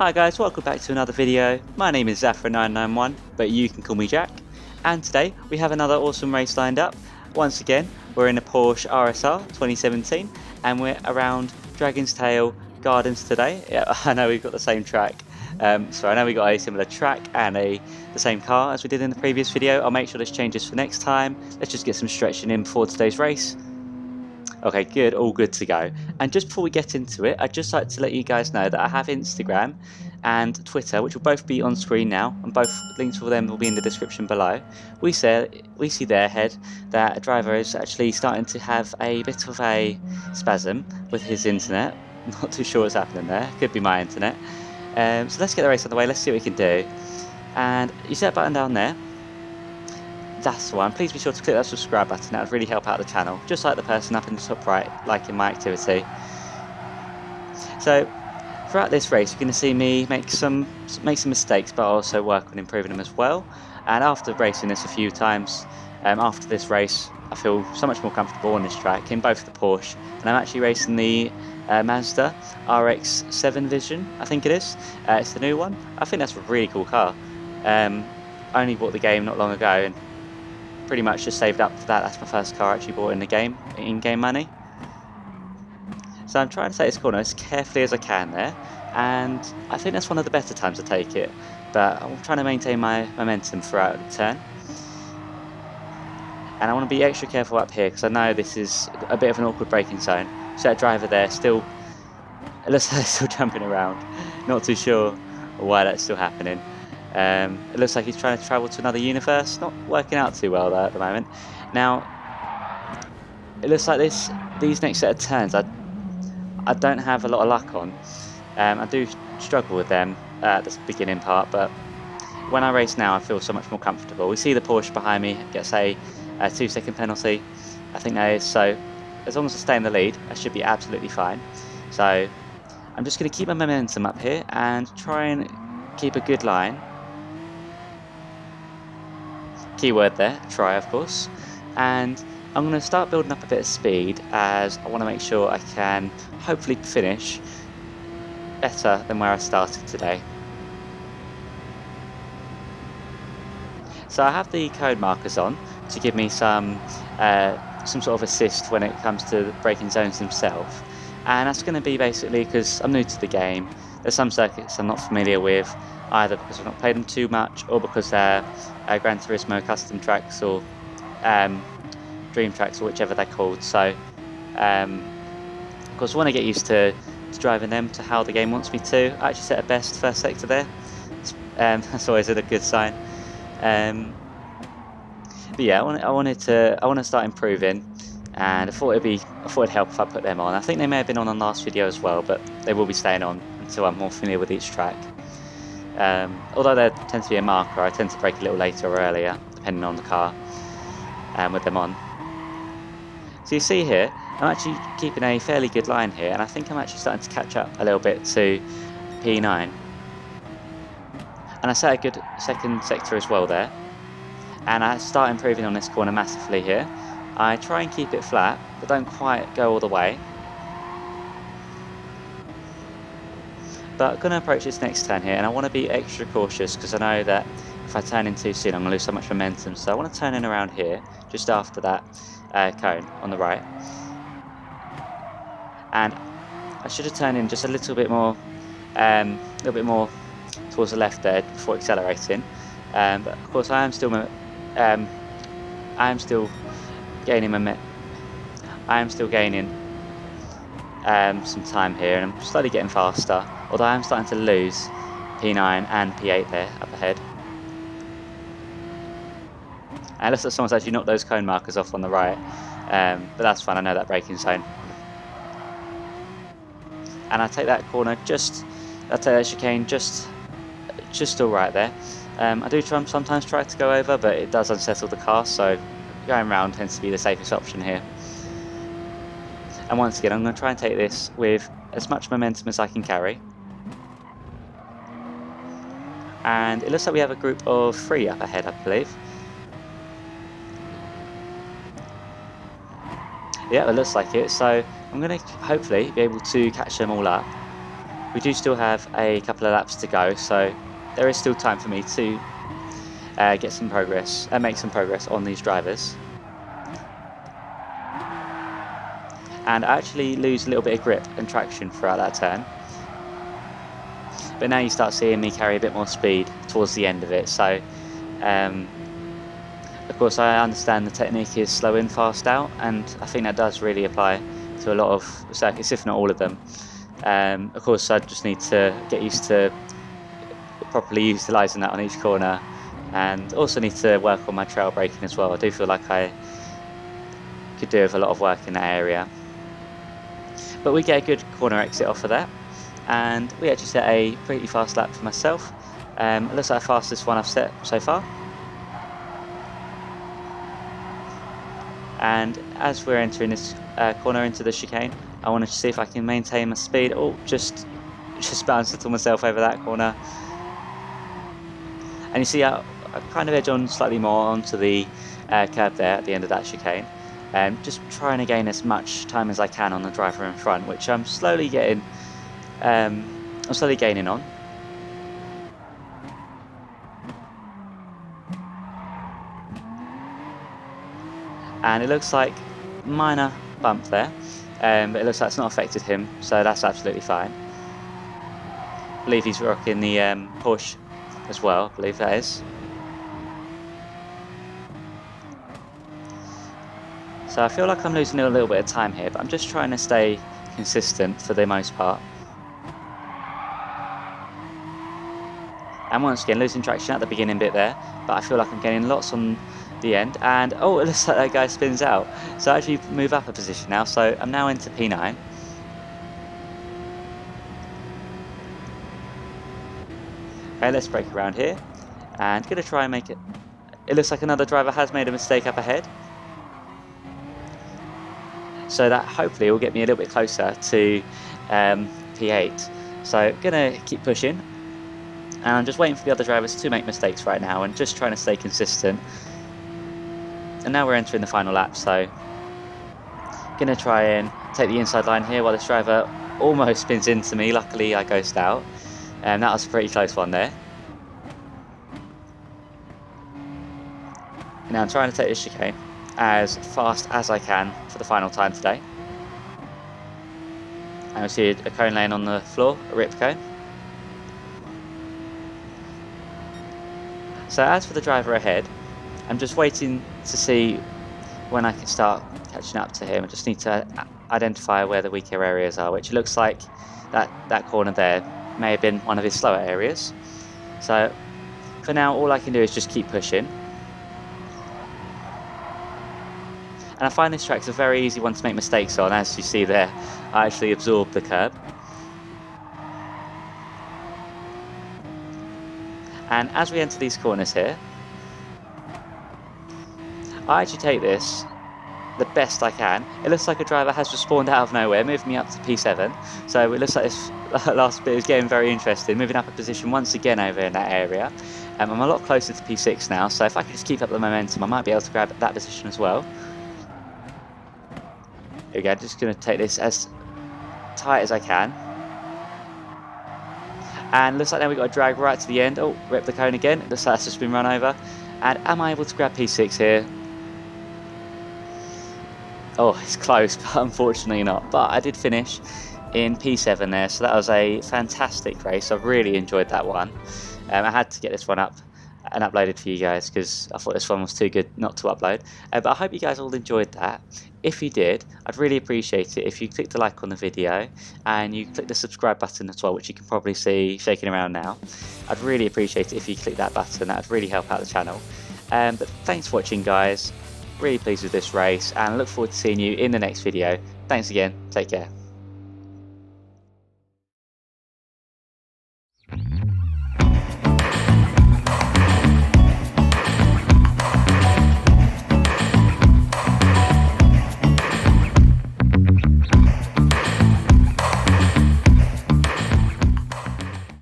Hi guys, welcome back to another video. My name is Zafra991, but you can call me Jack. And today we have another awesome race lined up. Once again, we're in a Porsche RSR 2017 and we're around Dragon's Tail Gardens today. Yeah, I know we've got the same track. So I know we got a similar track and the same car as we did in the previous video. I'll make sure this changes for next time. Let's just get some stretching in before today's race. Okay, good, all good to go. And just before we get into it, I'd just like to let you guys know that I have Instagram and Twitter, which will both be on screen now, and both links for them will be in the description below. We see there, Head, that a driver is actually starting to have a bit of a spasm with his internet. Not too sure what's happening there, could be my internet. So let's get the race on the way, let's see what we can do. And you see that button down there? That's the one. Please be sure to click that subscribe button, that would really help out the channel, just like the person up in the top right liking my activity. So throughout this race you're going to see me make some mistakes, but also work on improving them as well. And after racing this a few times, after this race I feel so much more comfortable on this track in both the Porsche, and I'm actually racing the Mazda RX-7 Vision, I think it is. It's the new one. I think that's a really cool car. Only bought the game not long ago and pretty much just saved up for that. That's my first car I actually bought in the game, in-game money. So I'm trying to take this corner as carefully as I can there, and I think that's one of the better times to take it, but I'm trying to maintain my momentum throughout the turn. And I want to be extra careful up here because I know this is a bit of an awkward braking zone. So that driver there it looks like they're still jumping around. Not too sure why that's still happening. It looks like he's trying to travel to another universe. Not working out too well there at the moment. Now, it looks like these next set of turns I don't have a lot of luck on. I do struggle with them at the beginning part, but when I race now I feel so much more comfortable. We see the Porsche behind me gets a 2-second penalty, I think that is, so as long as I stay in the lead I should be absolutely fine. So I'm just going to keep my momentum up here and try and keep a good line. Keyword there, try of course. And I'm going to start building up a bit of speed as I want to make sure I can hopefully finish better than where I started today. So I have the code markers on to give me some sort of assist when it comes to the braking zones themselves, and that's going to be basically because I'm new to the game. There's some circuits I'm not familiar with, either because I've not played them too much or because they're Gran Turismo custom tracks or dream tracks or whichever they're called. So of course I want to get used to driving them to how the game wants me to. I actually set a best first sector there. That's always a good sign. But yeah, I want to start improving, and I thought it'd help if I put them on. I think they may have been on the last video as well, but they will be staying on until I'm more familiar with each track. Although there tends to be a marker, I tend to brake a little later or earlier, depending on the car, with them on. So you see here, I'm actually keeping a fairly good line here, and I think I'm actually starting to catch up a little bit to P9. And I set a good second sector as well there. And I start improving on this corner massively here. I try and keep it flat, but don't quite go all the way. But I'm going to approach this next turn here, and I want to be extra cautious because I know that if I turn in too soon I'm going to lose so much momentum. So I want to turn in around here, just after that cone on the right. And I should have turned in just a little bit more towards the left there before accelerating. But of course I am still gaining some time here, and I'm slowly getting faster, although I am starting to lose P9 and P8 there up ahead. And it looks like someone's actually knocked those cone markers off on the right, but that's fine, I know that braking zone. And I take that corner I take that chicane just alright there. I do sometimes try to go over, but it does unsettle the car, so going round tends to be the safest option here. And once again, I'm going to try and take this with as much momentum as I can carry. And it looks like we have a group of 3 up ahead, I believe. Yeah, it looks like it, so I'm going to hopefully be able to catch them all up. we do still have a couple of laps to go, so there is still time for me to get some progress and make some progress on these drivers. And I actually lose a little bit of grip and traction throughout that turn. But now you start seeing me carry a bit more speed towards the end of it, so of course I understand the technique is slow in, fast out, and I think that does really apply to a lot of circuits, if not all of them. Of course I just need to get used to properly utilising that on each corner, and also need to work on my trail braking as well. I do feel like I could do with a lot of work in that area. But we get a good corner exit off of that, and we actually set a pretty fast lap for myself. It looks like the fastest one I've set so far. And as we're entering this corner into the chicane, I wanted to see if I can maintain my speed. Oh, just bounced on myself over that corner. And you see I kind of edge on slightly more onto the curb there at the end of that chicane. Just trying to gain as much time as I can on the driver in front, which I'm slowly getting. I'm slowly gaining on. And it looks like minor bump there, but it looks like it's not affected him, so that's absolutely fine. I believe he's rocking the Porsche as well, I believe that is. So I feel like I'm losing a little bit of time here, but I'm just trying to stay consistent for the most part. And once again, losing traction at the beginning bit there, but I feel like I'm getting lots on the end. And oh, it looks like that guy spins out. So I actually move up a position now, so I'm now into P9. Okay, let's brake around here, and gonna try and make it. It looks like another driver has made a mistake up ahead, so that hopefully will get me a little bit closer to P8. So gonna keep pushing, and I'm just waiting for the other drivers to make mistakes right now, and just trying to stay consistent. And now we're entering the final lap, so gonna try and take the inside line here while this driver almost spins into me. Luckily I ghosted out, and that was a pretty close one there. Now I'm trying to take this chicane as fast as I can for the final time today. And we see a cone laying on the floor, a rip cone. So as for the driver ahead, I'm just waiting to see when I can start catching up to him. I just need to identify where the weaker areas are, which it looks like that corner there may have been one of his slower areas. So for now, all I can do is just keep pushing. And I find this track's a very easy one to make mistakes on. As you see there, I actually absorbed the curb. And as we enter these corners here, I actually take this the best I can. It looks like a driver has just spawned out of nowhere, moving me up to P7. So it looks like this last bit is getting very interesting, moving up a position once again over in that area. I'm a lot closer to P6 now, so if I can just keep up the momentum, I might be able to grab that position as well. Here we go, just going to take this as tight as I can. And looks like now we've got a drag right to the end. Oh, rip the cone again. It looks like that's just been run over. And am I able to grab P6 here? Oh, it's close, but unfortunately not. But I did finish in P7 there, so that was a fantastic race. I really enjoyed that one. I had to get this one up and uploaded for you guys because I thought this one was too good not to upload. But I hope you guys all enjoyed that. If you did, I'd really appreciate it if you clicked the like on the video and you click the subscribe button as well, which you can probably see shaking around now. I'd really appreciate it if you click that button. That would really help out the channel. But thanks for watching, guys. Really pleased with this race, and I look forward to seeing you in the next video. Thanks again. Take care.